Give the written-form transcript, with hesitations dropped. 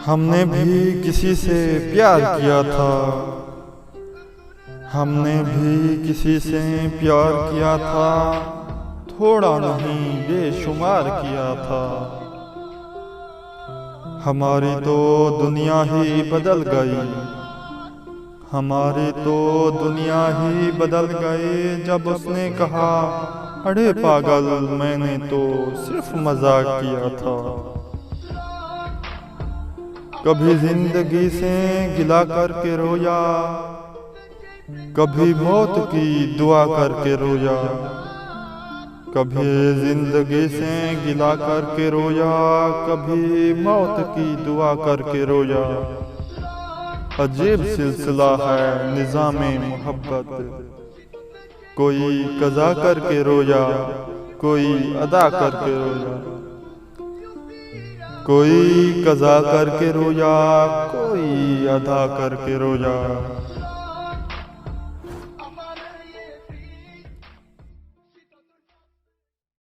हमने भी किसी से प्यार किया था, हमने भी किसी से प्यार किया था, थोड़ा नहीं बेशुमार किया था। हमारी तो दुनिया ही बदल गई, हमारी तो दुनिया ही बदल गई जब उसने कहा, अरे पागल मैंने तो सिर्फ मजाक किया था। कभी जिंदगी से गिला करके रोया, कभी मौत की दुआ करके रोया। कभी जिंदगी से गिला करके रोया, कभी मौत की दुआ करके रोया। अजीब सिलसिला है निज़ामे मोहब्बत, कोई कज़ा करके रोया, कोई अदा करके रोया। कोई कज़ा करके रोया, कोई अदा करके रोया।